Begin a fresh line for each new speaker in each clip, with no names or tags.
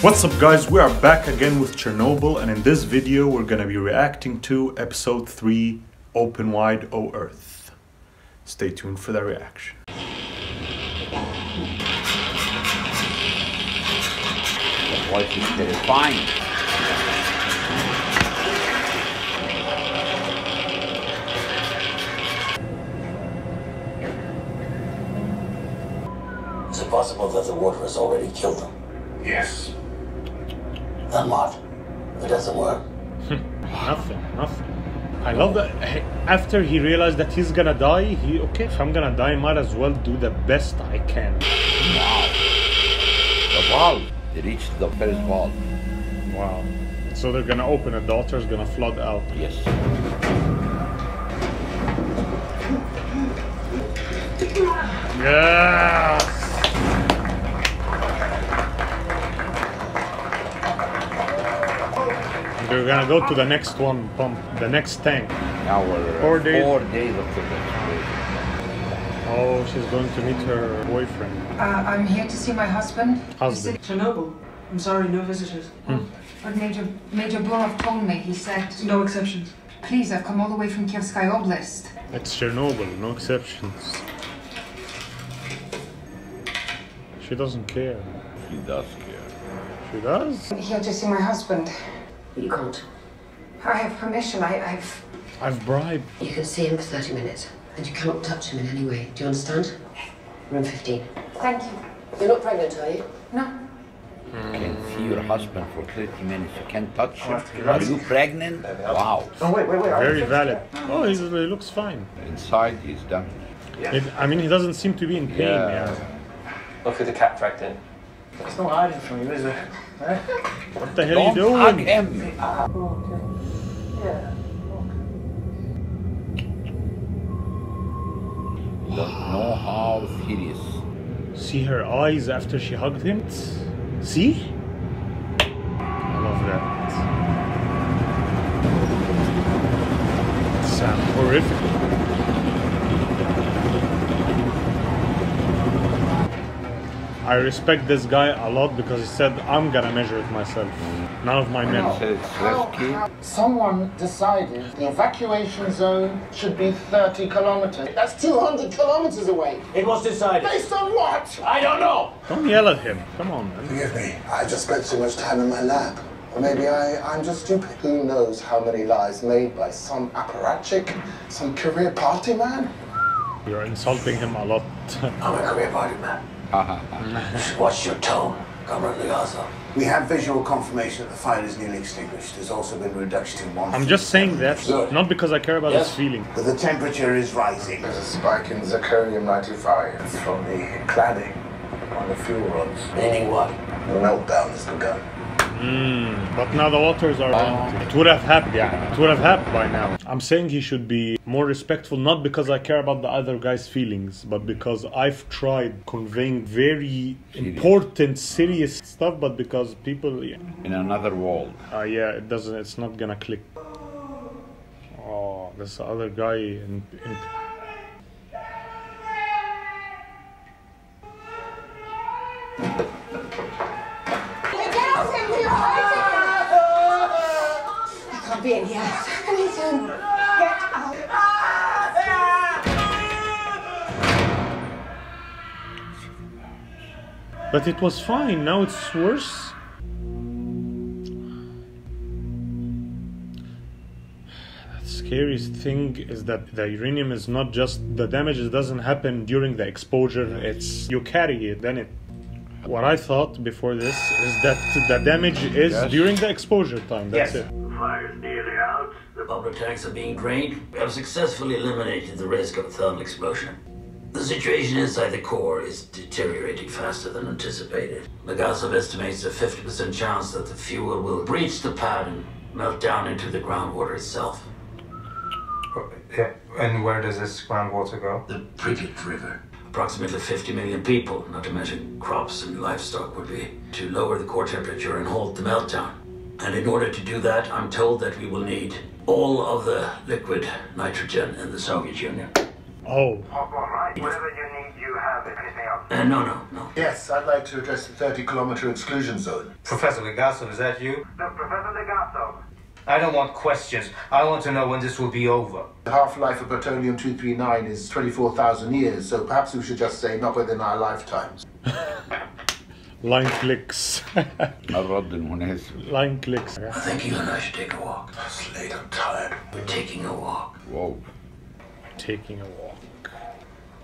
What's up guys, we are back again with Chernobyl, and in this video we're gonna be reacting to episode 3, Open Wide O Earth. Stay tuned for the reaction.
The voice is terrifying.
Is it possible that the water has already killed them?
Yes.
Then what? If it doesn't work?
Nothing. I love that after he realized that he's gonna die, okay, if I'm gonna die, I might as well do the best I can.
Wow. The valve. They reached the first valve.
Wow. So they're gonna open it, the water's gonna flood out.
Yes.
Yes! We're gonna go to the next one pump, the next tank.
Now we're
4 days.
4 days after the explosion.
Oh, she's going to meet her boyfriend.
I'm here to see my husband.
Husband.
Chernobyl. I'm sorry, no visitors.
But Major Blorov told me, he said...
No exceptions.
Please, I've come all the way from Kievsky Oblast.
It's Chernobyl, no exceptions. She doesn't care.
She does care.
She does?
Here to see my husband.
You can't.
I have permission, I've...
I've bribed.
You can see him for 30 minutes, and you cannot touch him in any way. Do you understand? Room 15.
Thank you.
You're not pregnant, are you?
No.
You can see your husband for 30 minutes. You can't touch him. Are you pregnant? Wow.
Oh, wait.
Very valid. Oh, he looks fine.
Inside, he's done.
I mean, he doesn't seem to be in pain. Yeah.
Look who the cat dragged in.
It's not hiding from you, is it?
What the hell are you
Don't hug
doing?
him. You don't know how serious.
See her eyes after she hugged him? See? I love that. It's horrific. I respect this guy a lot because he said, I'm gonna measure it myself. None of my men.
He said it's risky.
Someone decided the evacuation zone should be 30 kilometers. That's 200 kilometers away.
It was decided.
Based on what?
I don't know.
Don't yell at him. Come on, man.
Forgive me, I just spent too much time in my lab. Or maybe I'm just stupid. Who knows how many lies made by some apparatchik, some career party man?
You're insulting him a lot.
I'm a career party man. You should watch your tone, Comrade Liazo.
We have visual confirmation that the fire is nearly extinguished. There's also been a reduction in one.
I'm just saying that, not because I care about his feeling.
But the temperature is rising. There's a spike in zirconium-95 from the cladding on the fuel rods.
Meaning what?
The meltdown has begun.
But now the waters are empty. It would have happened, yeah. It would have happened by now. I'm saying he should be more respectful, not because I care about the other guy's feelings, but because I've tried conveying very important, serious stuff, but because people... Yeah.
In another world.
Yeah, it's not gonna click. Oh, this other guy in
Can't be in here. Listen, get out.
But it was fine, now it's worse. The scariest thing is that the uranium is not just the damage, it doesn't happen during the exposure, it's you carry it, then it. What I thought before this is that the damage is during the exposure time, that's it.
The fire is nearly out. The bubble tanks are being drained. We have successfully eliminated the risk of a thermal explosion. The situation inside the core is deteriorating faster than anticipated. Legasov estimates a 50% chance that the fuel will breach the pad and melt down into the groundwater itself.
Yeah, and where does this groundwater go?
The Pripyat River. Approximately 50 million people, not to mention crops and livestock, would be to lower the core temperature and halt the meltdown. And in order to do that, I'm told that we will need all of the liquid nitrogen in the Soviet Union.
Oh.
Whatever you need, you have it. Anything else?
No.
Yes, I'd like to address the 30-kilometer exclusion zone.
Professor Legasso, is that you?
No, Professor Legasso.
I don't want questions. I want to know when this will be over.
The half-life of plutonium-239 is 24,000 years, so perhaps we should just say not within our lifetimes.
Line clicks.
الرد المناسب.
Line clicks.
I think you and I should take a walk.
It's late, I'm tired.
We're taking a walk.
Whoa.
Taking a walk.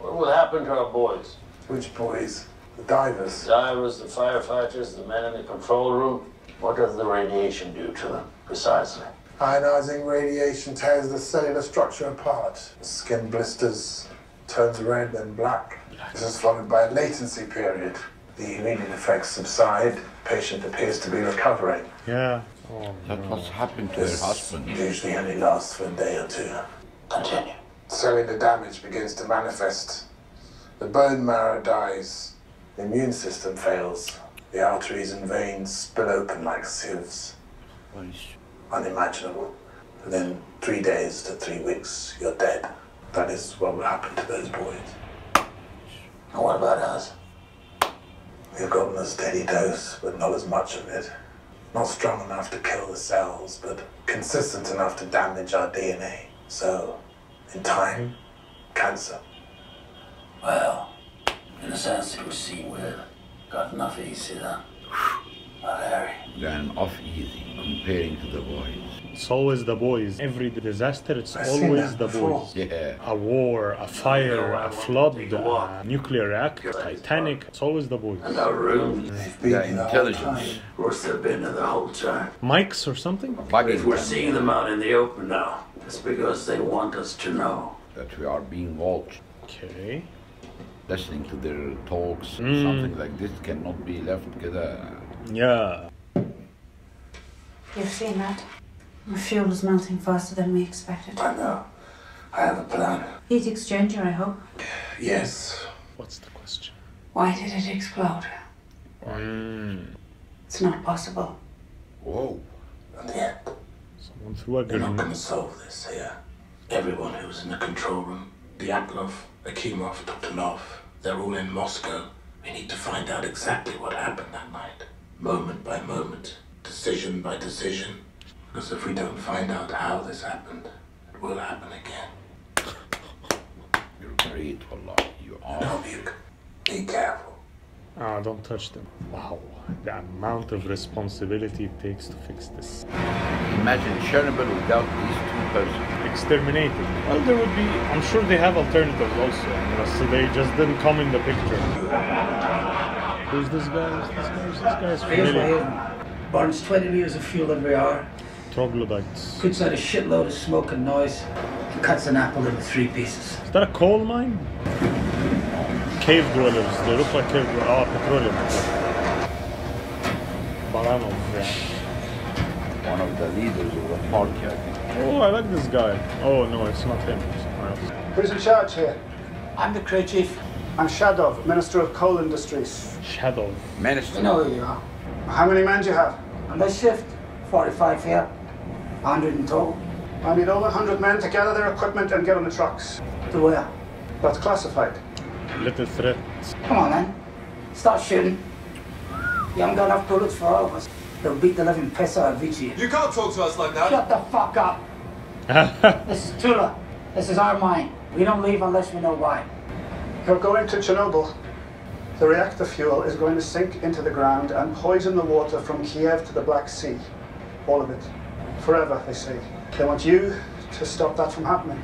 What will happen to our boys?
Which boys? The divers.
Divers, the firefighters, the men in the control room. What does the radiation do to them, precisely?
Ionizing radiation tears the cellular structure apart. The skin blisters, turns red then black. This is followed by a latency period. The immediate effects subside. Patient appears to be recovering.
Yeah.
That was happened to her husband.
Usually only lasts for a day or two.
Continue.
Cellular damage begins to manifest. The bone marrow dies. The immune system fails. The arteries and veins spill open like sieves. Unimaginable. Within 3 days to 3 weeks, you're dead. That is what will happen to those boys.
And what about us?
We've gotten a steady dose, but not as much of it. Not strong enough to kill the cells, but consistent enough to damage our DNA. So, in time, cancer.
Well, in a sense, it would seem we've gotten off easy then. Not Harry.
Then off easy comparing to the boys.
It's always the boys. Every disaster, it's
I've seen
always
that
the
before.
boys.
Yeah.
A war, a fire, a flood, a nuclear reactor, Titanic. It's always the boys.
And our room.
They've been
The
here the whole
intelligence.
time.
Of course, they've been there the whole time.
Mics or something?
But if we're seeing them out in the open now, it's because they want us to know.
That we are being watched.
Okay.
Listening to their talks, something like this cannot be left كده.
Yeah.
You've seen that? The fuel is melting faster than we expected.
I know. I have a plan.
Heat exchanger, I hope.
Yes.
What's the question?
Why did it explode? It's not possible.
Whoa.
In the end,
Someone threw a
we're not going
grenade.
to solve this here. Everyone who was in the control room, the Accolon, Akimov, Dr. Nov, they're all in Moscow. We need to find out exactly what happened that night. Moment by moment, decision by decision. Because if we don't find out how this happened, it will happen again.
You're great, wallah. You are.
No, Buke. Be careful.
Ah, don't touch them. Wow. The amount of responsibility it takes to fix this.
Imagine Chernobyl without these two persons.
Exterminated. Well, there would be. I'm sure they have alternatives also. So they just didn't come in the picture. Who's this guy? This guy's familiar.
Burns 20 liters of fuel every hour.
Troglodytes.
Puts out a shitload of smoke and noise. And cuts an apple into 3 pieces.
Is that a coal mine? Cave dwellers. They look like cave dwellers. Oh, petroleum. Baranov, yeah.
One of the leaders of the party, I think.
Oh, I like this guy. Oh, no, it's not him. It's someone else.
Who's in charge here?
I'm the crew chief.
I'm Shadov, Minister of Coal Industries.
Shadow.
Minister.
You know who you are.
How many men do you have?
On this shift, 45 here. 100 in total.
I need over 100 men to gather their equipment and get on the trucks.
To where?
That's classified.
Little threat.
Come on, then. Start shooting. You haven't got enough bullets for all of us. They'll beat the living piss out of each of you.
You can't talk to us like that.
Shut the fuck up. This is Tula. This is our mine. We don't leave unless we know why.
You're going to Chernobyl. The reactor fuel is going to sink into the ground and poison the water from Kiev to the Black Sea. All of it. Forever, they say. They want you to stop that from happening.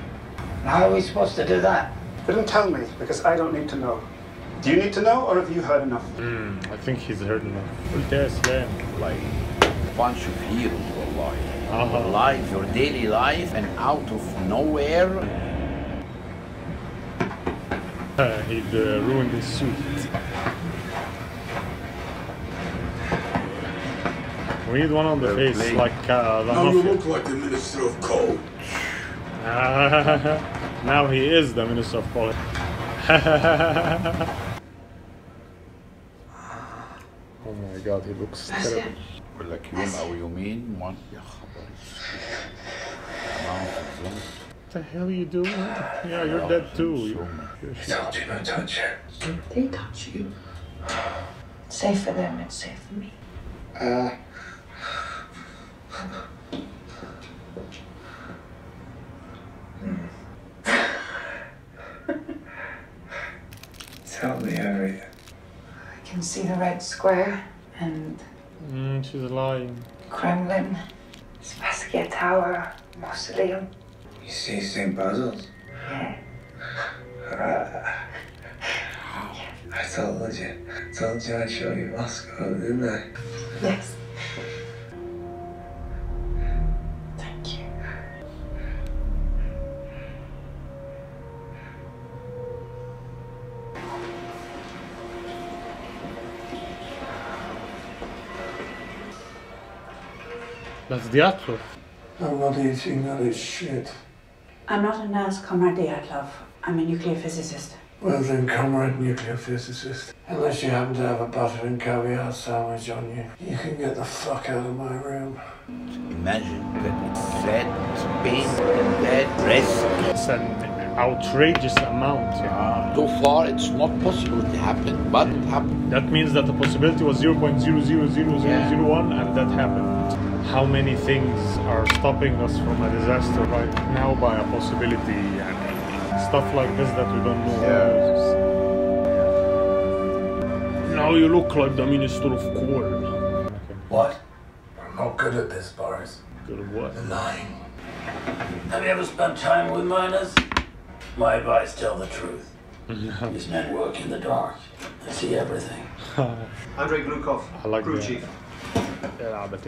How are we supposed to do that?
They didn't tell me, because I don't need to know. Do you need to know, or have you heard enough?
I think he's heard enough.
Like a bunch of heroes, wallahi. Your life, your daily life, and out of nowhere.
He'd ruined his suit. We need one on the face, like the
Now you
mafia.
look like the Minister of Coal.
Now he is the Minister of Coal. Oh my god, he looks terrible.
لك يوم أو يومين يا خبر amount of them.
the hell are you doing? Yeah, you're dead too.
I told you not to touch her.
They touch you. It's safe for them, it's safe for me.
Tell me everything.
I can see the Red Square and
She's lying.
Kremlin, Spassky Tower, Mausoleum.
You see St. Basil's?
Yeah.
I told you I'd show you Moscow, didn't I?
Yes. Thank you.
That's Dyatlov.
I'm not eating that is shit.
I'm not a nurse, Comrade Dyatlov. I'm a nuclear physicist.
Well then, comrade nuclear physicist. Unless you happen to have a butter and caviar sandwich on you, you can get the fuck out of my room.
Imagine that it's sad, it's pain, and that risk.
It's an outrageous amount.
So far, it's not possible to happen, but it happened.
That means that the possibility was 0.000001 and that happened. How many things are stopping us from a disaster right now by a possibility and stuff like this that we don't know. Now you look like the Minister of Coal.
What? I'm not good at this, Boris.
Good at what?
Lying.
Have you ever spent time with miners? My advice, tell the truth. These men work in the dark. They see everything.
Andrei Glukov,
I like
crew
that.
chief.
Yeah, but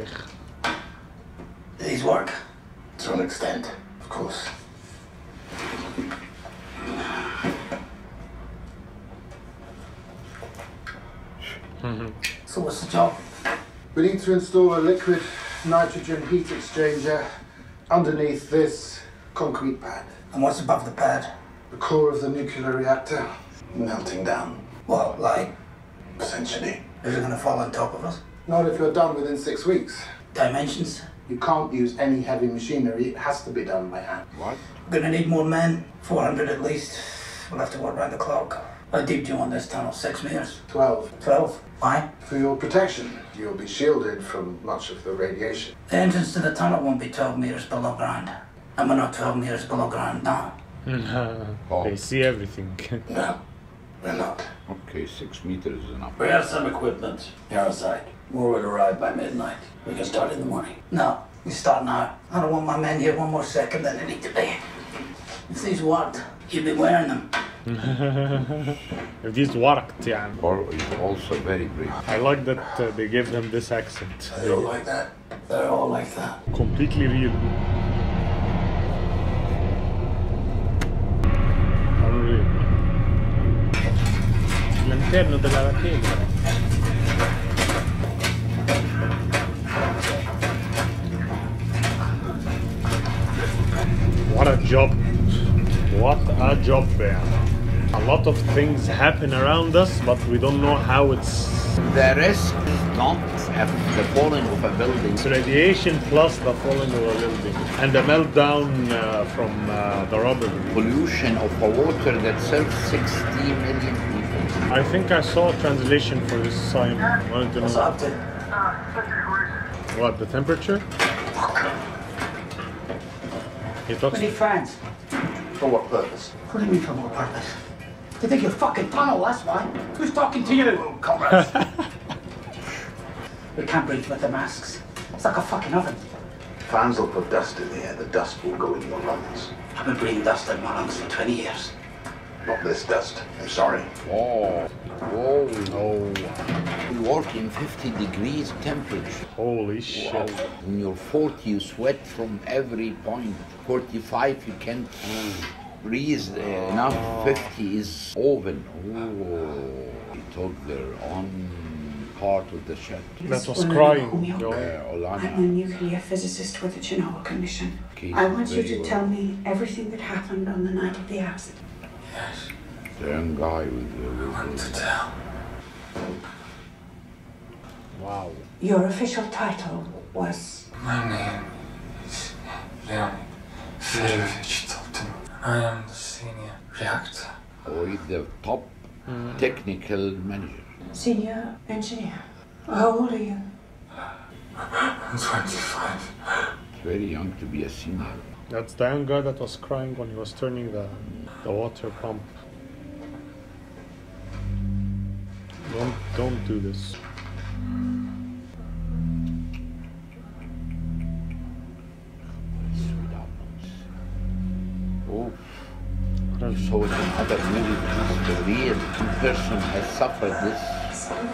These work? To an extent, of course.
So what's the job?
We need to install a liquid nitrogen heat exchanger underneath this concrete pad.
And what's above the pad?
The core of the nuclear reactor.
Melting down,
What, like,
essentially.
is it going to fall on top of us?
Not if you're done within 6 weeks.
Dimensions?
You can't use any heavy machinery. It has to be done by hand.
What?
We're going to need more men, 400 at least. We'll have to work around the clock. How deep do you want this tunnel? 6 meters?
12.
12? Why?
For your protection, you'll be shielded from much of the radiation.
The entrance to the tunnel won't be 12 meters below ground. And we're not 12 meters below ground now.
They see everything.
No, we're not.
Okay, 6 meters is enough.
We have some equipment here outside. More will arrive by midnight. We can start in the morning.
No, we start now. I don't want my men here one more second than they need to be. If these worked, you'd be wearing them.
If these worked, yeah.
Or is also very brave.
I like that they gave them this accent.
They all like that.
They're all like that.
Completely real. Unreal. L'interno della telecamera. What a job. What a job, man. A lot of things happen around us, but we don't know how it's...
The risk is not the falling of a building.
It's radiation plus the falling of a building. And the meltdown from the rubble.
Pollution of a water that serves 60 million people.
I think I saw a translation for this sign. Wanted to
What's
know.
up to?
What, the temperature? He talks...
We need friends.
For what purpose?
What do you mean for what purpose? You think you're fucking tunnel, that's why. Who's talking to you? Comrades. We can't breathe with the masks. It's like a fucking oven.
Fans will put dust in the air. The dust will go in your lungs.
I've been breathing dust in my lungs for 20 years.
Not this dust. I'm sorry.
Whoa. Whoa.
Oh.
We work in 50 degrees temperature.
Holy shit.
When you're 40, you sweat from every point. 45, you can't breathe enough. 50 is oven. Oh. He took their own part of the ship.
That was crying.
I'm a nuclear physicist with the Chernobyl Commission. I want you to tell me everything that happened on the night of the accident.
Yes.
The young guy with the...
I want to tell.
Wow.
Your official title was...
My name is Leonid Fedorovich Tolstoy.
I am the senior reactor.
Or the top technical manager.
Senior engineer. How old are you?
I'm 25.
It's very young to be a senior.
That's the young guy that was crying when he was turning the water pump. Don't do this.
Oh, so in other movies, the real person has suffered this.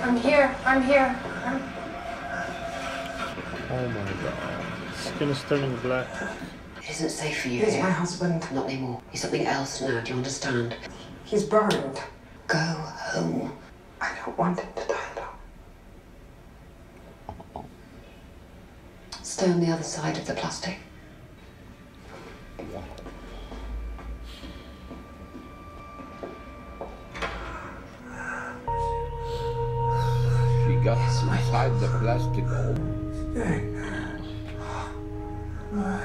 I'm here.
Oh my god. Skin is turning black.
It isn't safe for you
He's
here.
my husband.
Not anymore. He's something else now, do you understand?
He's burned.
Go home.
I don't want him to die though.
Stay on the other side of the plastic.
She got inside the plastic hole.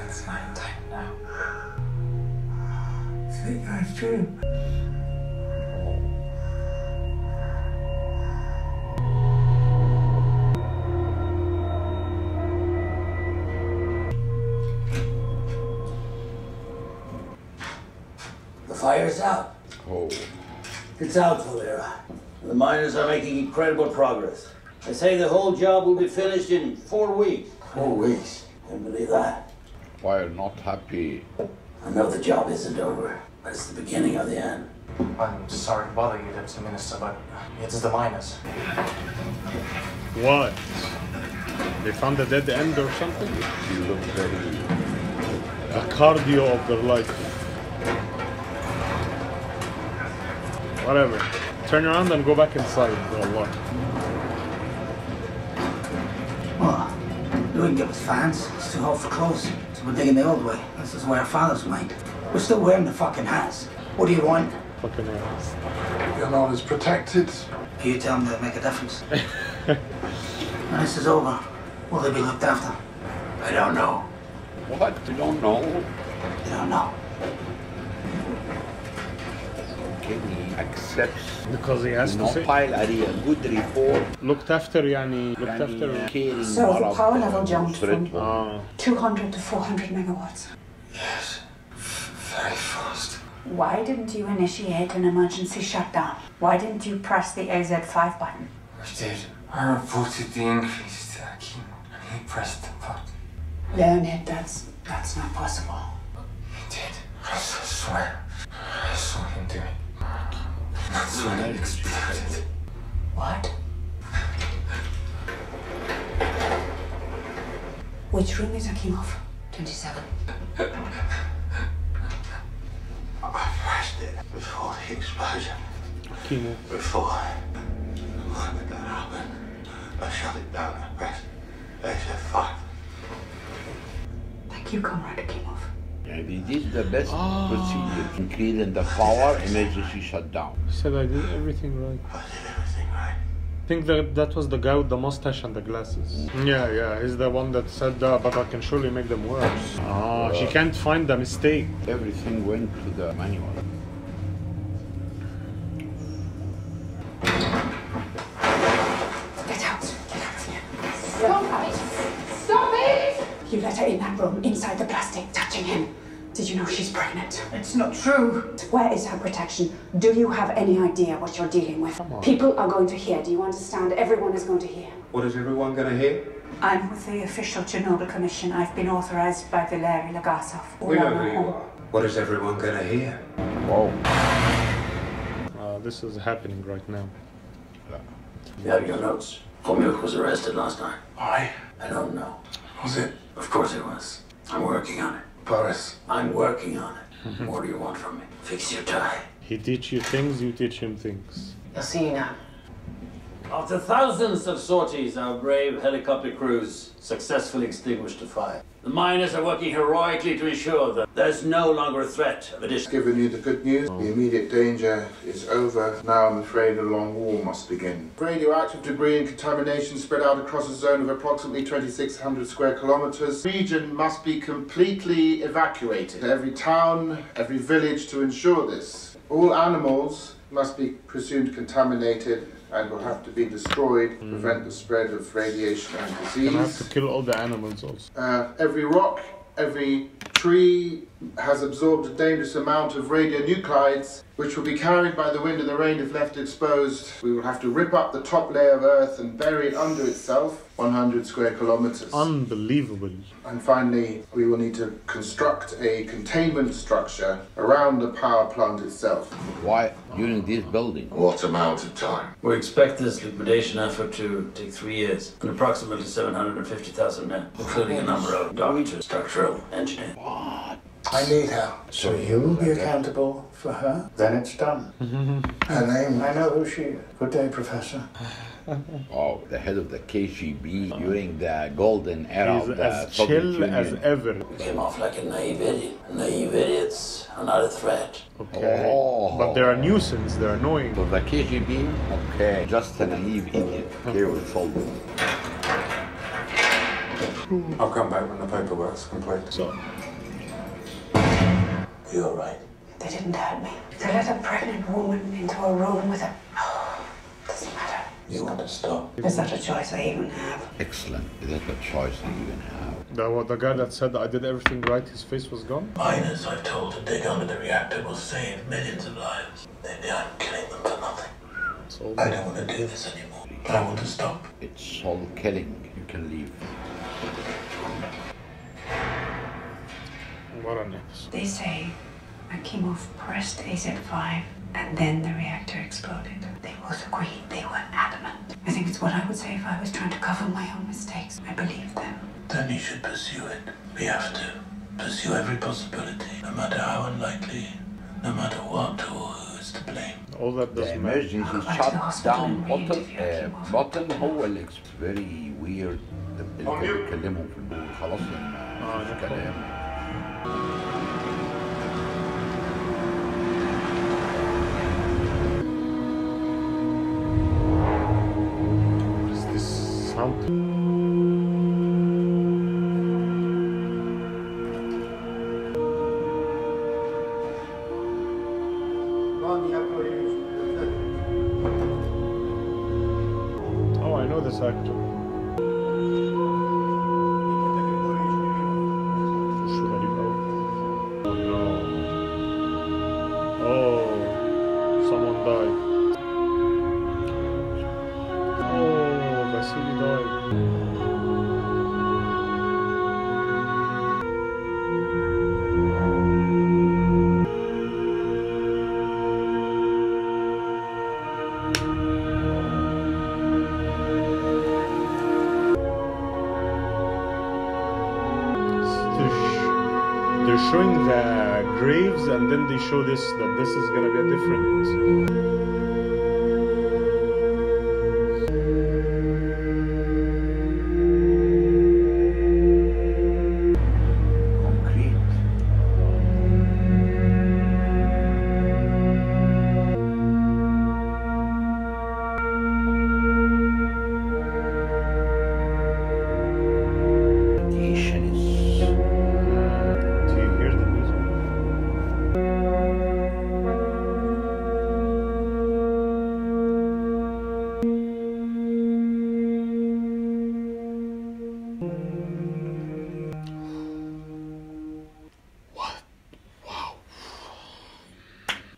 It's night time now. I think I dream.
The fire's out.
Oh.
It's out, Valera. The miners are making incredible progress. They say the whole job will be finished in 4 weeks. 4 weeks? Can't believe that.
Why not happy?
I know the job isn't over, but it's the beginning of the end.
I'm sorry to bother you, Deputy Minister, but it's the miners.
What? They found a dead end or something?
She looked very...
A cardio of their life. Whatever. Turn around and go back inside. Wallah.
Well, we can get with fans. It's too hot for clothes. So we're digging the old way. This is where our fathers went. We're still wearing the fucking hats. What do you want?
Fucking ass.
Your knowledge protected.
You tell them to make a difference. When this is over, will they be looked after?
I don't know.
What? You don't know?
You don't know.
Kenny accepts
because he has to say.
Pile a good report.
Looked after يعني looked after.
So the power level jumped from 200 to 400 megawatts.
Yes, very fast.
Why didn't you initiate an emergency shutdown? Why didn't you press the AZ5 button?
I did. I reported the increase to Accolon, and he pressed the button.
Leonid, that's not possible.
He did. I swear. I saw him do it. That's when it exploded.
What? Which room is Akimov?
27.
I pressed it before the explosion.
Chemo.
Before that happened, I shut it down and pressed AZ5.
Thank you, Comrade Akimov.
And it is the best procedure, increasing the power, emergency shutdown.
He said I did everything right.
I did everything right.
I think that was the guy with the mustache and the glasses. Yeah, he's the one that said that, but I can surely make them worse. She can't find the mistake.
Everything went to the manual.
Get out here.
Stop it! Stop it!
You let her in that room, inside the plastic, touching him. Did you know she's pregnant?
It's not true.
Where is her protection? Do you have any idea what you're dealing with? People are going to hear. Do you understand? Everyone is going to hear.
What is everyone going to hear?
I'm with the official Chernobyl Commission. I've been authorized by Valery Legasov.
We know who you are. What is everyone going to hear?
Whoa.
This is happening right now.
You have your notes. Formuk was arrested last night.
Why?
I don't know.
Was it?
Of course it was. I'm working on it.
Boris.
I'm working on it. What do you want from me? Fix your tie.
He teach you things, you teach him things.
I'll see you now.
After thousands of sorties, our brave helicopter crews successfully extinguished the fire.
The miners are working heroically to ensure that there's no longer a threat of addition.
Giving you the good news, the immediate danger is over. Now I'm afraid a long war must begin. Radioactive debris and contamination spread out across a zone of approximately 2,600 square kilometers. The region must be completely evacuated. Every town, every village to ensure this. All animals must be presumed contaminated and will have to be destroyed to prevent the spread of radiation and disease.
Gonna have to kill all the animals also.
Every rock, every tree has absorbed a dangerous amount of radionuclides, which will be carried by the wind and the rain if left exposed. We will have to rip up the top layer of Earth and bury it under itself, 100 square kilometers.
Unbelievable.
And finally, we will need to construct a containment structure around the power plant itself.
Why during this building?
What amount of time?
We expect this liquidation effort to take 3 years and approximately 750,000 men, including a number of doctors, structural engineers.
I need her. So you'll be accountable for her? Then it's done. Her name? I know who she is. Good day, Professor.
Oh, the head of the KGB during the golden era
He's
of the
as
Soviet
chill
Union.
as ever.
We came off like a naive idiot. Naive idiots are not a threat.
Okay.
Oh.
But they're a nuisance, they're annoying.
For the KGB, okay, just a naive idiot. Okay, we'll solve it.
I'll come back when the paperwork's complete.
So.
You're right.
They didn't hurt me. They let a pregnant woman into a room with a... Oh, doesn't matter.
You want to stop?
Is that a choice I even have?
Excellent. Is that a choice you even have?
The guy that said I did everything right, his face was gone?
Miners I've told to dig under the reactor will save millions of lives. Maybe I'm killing them for nothing.
So
I don't want to do this anymore. I want to stop.
It's soul killing. You can leave.
What an episode.
They say Akimov pressed AZ-5 and then the reactor exploded. They both agreed. They were adamant. I think it's what I would say if I was trying to cover my own mistakes. I believe them.
Then you should pursue it. We have to pursue every possibility, no matter how unlikely, no matter what or who is to blame.
All that
The
doesn't matter.
emergency shutdown button هو very weird. اللي كانوا بيتكلموا في النور خلاص ما فيش كلام.
What is this sound? Oh, I know this actor. Oh no. Oh, someone died. Oh, Vasily died. They're showing the graves and then they show this, that this is gonna be a different...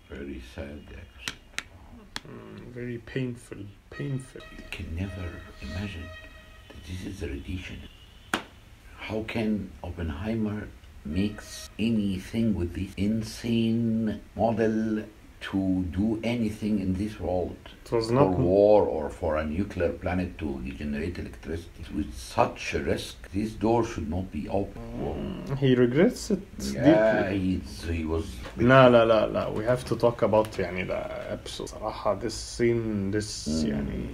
Very sad, actually.
Very painful.
You can never imagine that this is the radiation. How can Oppenheimer makes anything with this insane model to do anything in this world?
It was
for
not
war or for a nuclear planet to generate electricity. With such a risk, this door should not be open.
He regrets it deeply.
he was...
لا we have to talk about يعني the episode. صراحة this scene يعني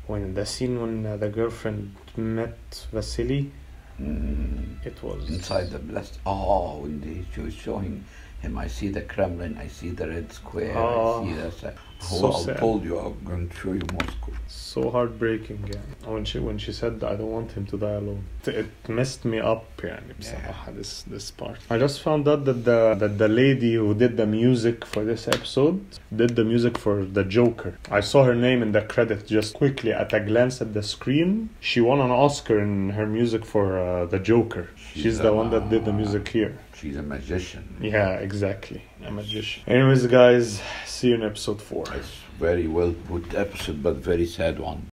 when the scene when the girlfriend met Vasily It was
inside the blast. Oh, when she was showing him, I see the Kremlin, I see the Red Square, I see that.
So
I
sad.
told you I'm going to show you Moscow.
So heartbreaking. Yeah. When she said I don't want him to die alone, it messed me up. يعني بصراحة, this part. I just found out that the lady who did the music for this episode did the music for the Joker. I saw her name in the credits just quickly at a glance at the screen. She won an Oscar in her music for the Joker. She's the one that did the music here.
She's a magician.
Yeah, exactly. A magician. Anyways, guys, see you in episode 4.
It's very well put episode, but very sad one.